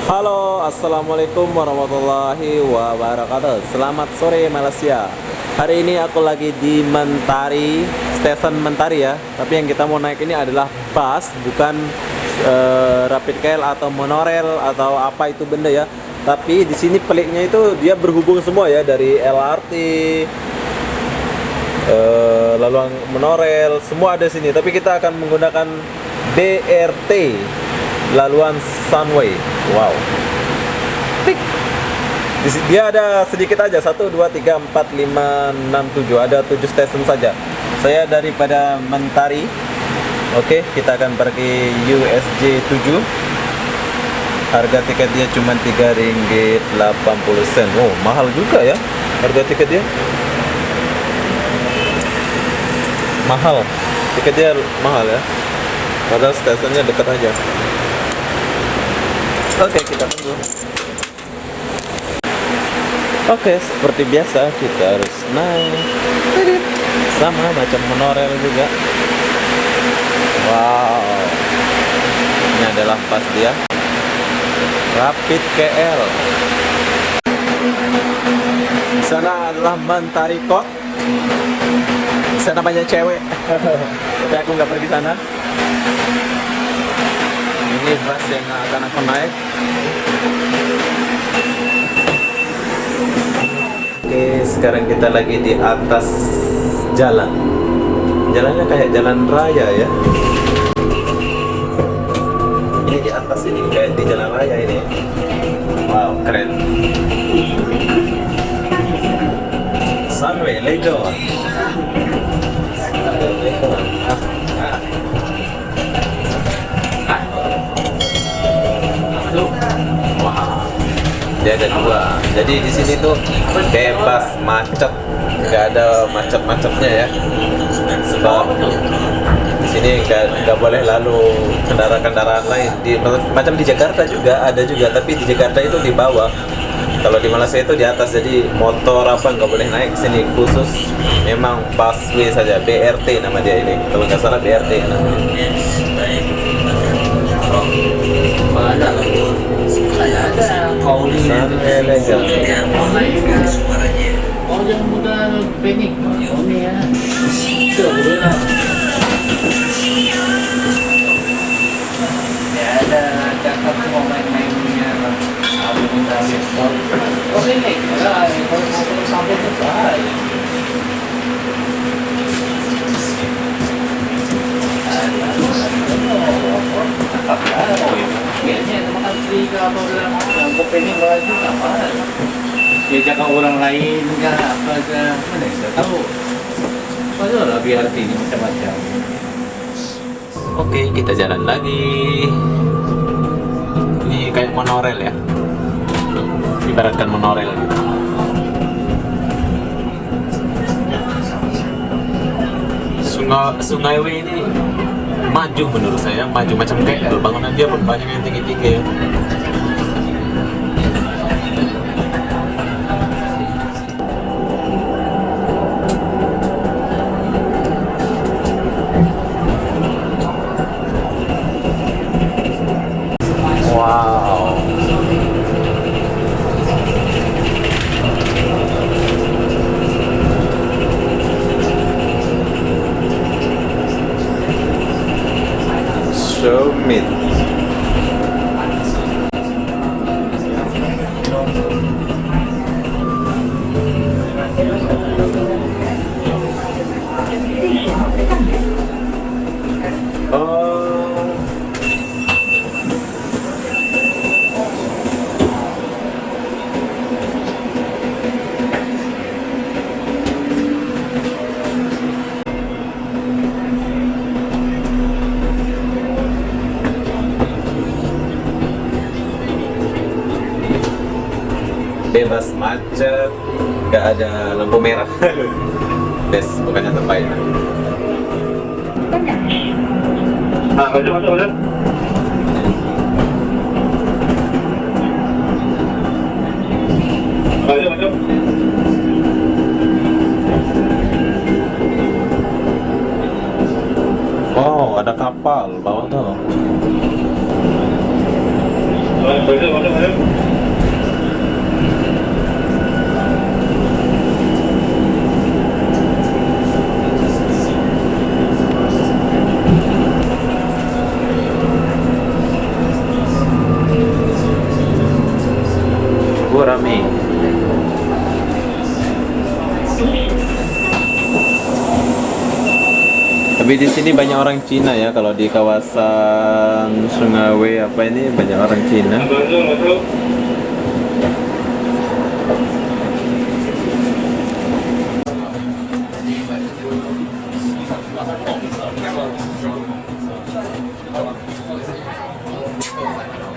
Halo, assalamualaikum warahmatullahi wabarakatuh. Selamat sore Malaysia. Hari ini aku lagi di Mentari, stasiun Mentari ya. Tapi yang kita mau naik ini adalah bus, bukan rapid KL atau monorail atau apa itu benda ya. Tapi di sini peliknya itu dia berhubung semua ya, dari LRT, lalu monorail, semua ada sini. Tapi kita akan menggunakan BRT, laluan Sunway. Wow. Tik. Dia ada sedikit aja, 1, 2, 3, 4, 5, 6, 7. Ada 7 stasiun saja. Saya daripada Mentari. Oke, kita akan pergi USJ 7. Harga tiketnya cuma Rp3.80. Oh, mahal juga ya harga tiket dia. Mahal. Tiketnya mahal ya. Padahal stasiunnya dekat aja. Oke, kita tunggu. Oke, seperti biasa kita harus naik. Sama macam monorail juga. Wow. Ini adalah pas dia. Rapid KL. Di sana adalah Mentari kok. Di sana banyak cewek. Tapi aku nggak pergi sana. Ini bus yang akan aku naik. Oke, sekarang kita lagi di atas jalan. Jalannya kayak jalan raya ya. Ini di atas ini kayak di jalan raya ini. Wow, keren. Sunway, let's go. Wow, dia ada 2. Jadi di sini tuh bebas macet, nggak ada macet-macetnya ya. Sebab di sini nggak boleh lalu kendaraan-kendaraan lain. Macam di Jakarta juga ada juga, tapi di Jakarta itu di bawah. Kalau di Malaysia itu di atas, jadi motor apa nggak boleh naik ke sini. Khusus memang busway saja, BRT nama dia ini. Kalau nggak salah BRT namanya. Kau Sunway legal. Oh, jangan mudah panik. Oh, ni ya. Itu boleh lah. Ya ada cakap mau main-mainnya. Aku minta lihat. Oh, ini lah. Kalau sampai cepat. Dia cakap orang lain kah apa kah, mana saya tahu. Pasal lah biar ini macam-macam. Oke, kita jalan lagi. Ini kayak monorail ya. Ibaratkan monorail gitu. Sungai W ini maju menurut saya, maju macam KL. Bangunan dia pun banyak yang tinggi-tinggi ya. Wow. Show me. Oh. Bebas macet, nggak ada lampu merah. Des, bukannya terbaik. Masuk. Wow, ada kapal bawah tuh. Masuk. Tapi di sini banyak orang Cina ya, kalau di kawasan Sungai apa ini banyak orang Cina.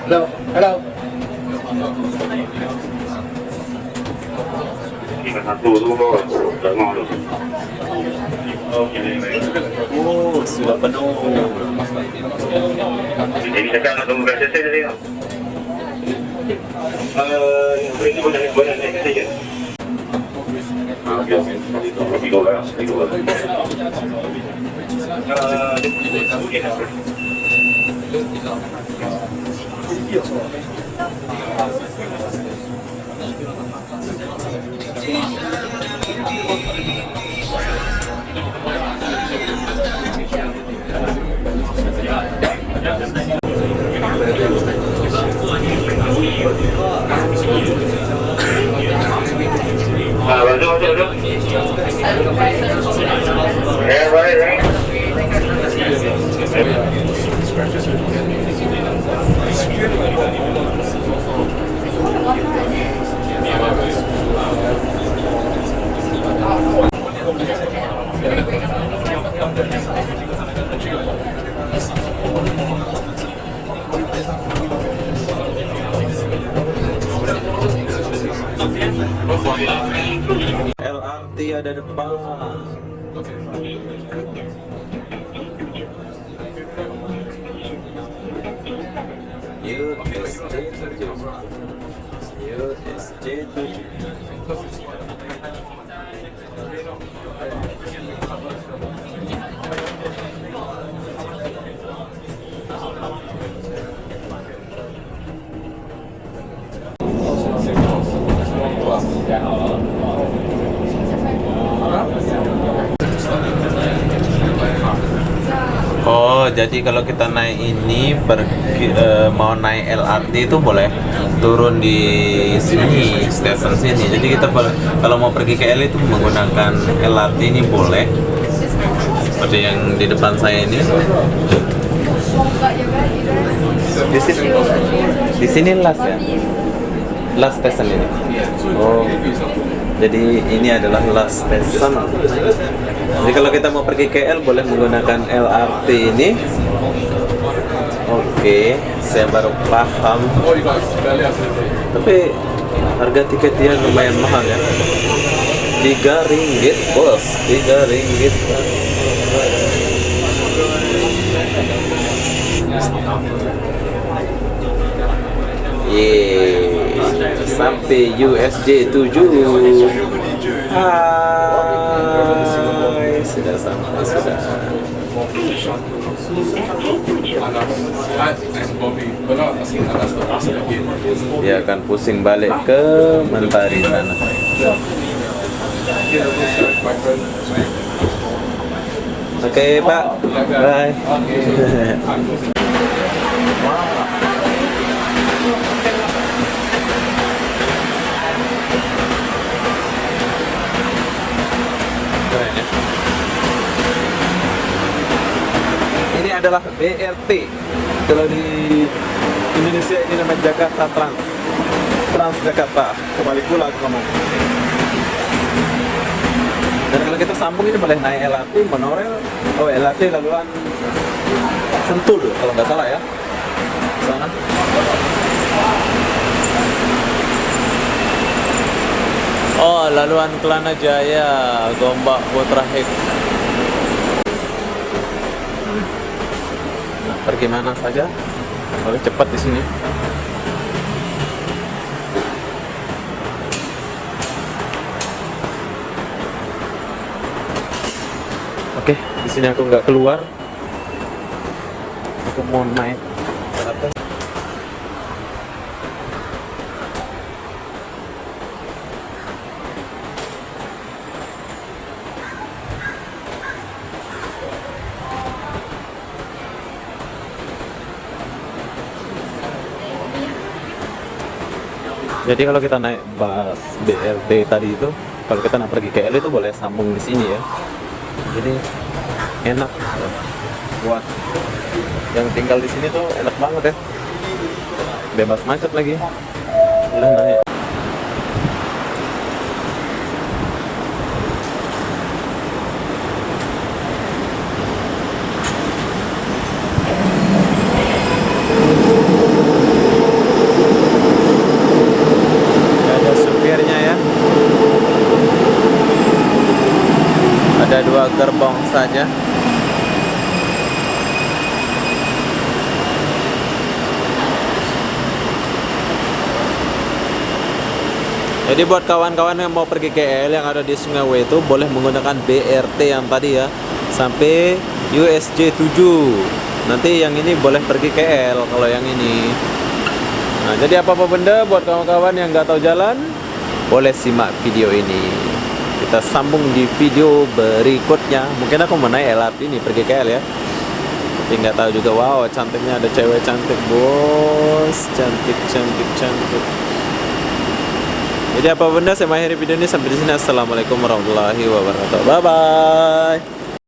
Hello, hello. Oh, sudah penuh. Jadi dekat nak tunggu biasa saya tadi. Ini boleh naik saja. Lebih dolar. Masuk. Ya, baik. LRT ada depan. USJ7. Oh, jadi kalau kita naik ini mau naik LRT itu boleh turun di sini, stasiun sini. Jadi kita kalau mau pergi ke L itu menggunakan LRT ini boleh. Seperti yang di depan saya ini. Di sini las ya. Las station ini. Oh. Jadi ini adalah last station. Jadi kalau kita mau pergi ke L boleh menggunakan LRT ini. Oke, saya baru paham. Tapi harga tiketnya lumayan mahal ya. 3 ringgit bos, 3 ringgit. Sampai USJ 7. Hai, sudah sampai sudah. Dia akan pusing balik ke Mentari sana. Oke, Pak. Bye. Ini adalah BRT. Kalau di Indonesia ini namanya Jakarta Trans Jakarta. Kembali pula ke kamu. Dan kalau kita sambung ini boleh naik LRT, monorail, LRT laluan Sentul kalau nggak salah ya. Sana. Oh, laluan Kelana Jaya, Gombak Putrahik. Pergi mana saja, boleh cepat di sini. Oke, di sini aku nggak keluar. Aku mau naik ke atas. Jadi kalau kita naik bus BRT tadi itu, kalau kita nak pergi ke L itu boleh sambung di sini ya. Jadi enak buat yang tinggal di sini tuh enak banget ya, bebas macet lagi. Udah naik. Ada supirnya ya. Ada 2 gerbong saja. Jadi buat kawan-kawan yang mau pergi KL yang ada di Sungai W itu boleh menggunakan BRT yang tadi ya sampai USJ 7. Nanti yang ini boleh pergi KL kalau yang ini. Nah, jadi apa-apa benda buat kawan-kawan yang nggak tahu jalan boleh simak video ini. Kita sambung di video berikutnya. Mungkin aku mau naik LRT ini pergi KL ya. Tapi nggak tahu juga. Wow, cantiknya ada cewek cantik bos, cantik. Jadi apa benda saya mengakhiri video ini sampai di sini. Assalamualaikum warahmatullahi wabarakatuh. Bye bye.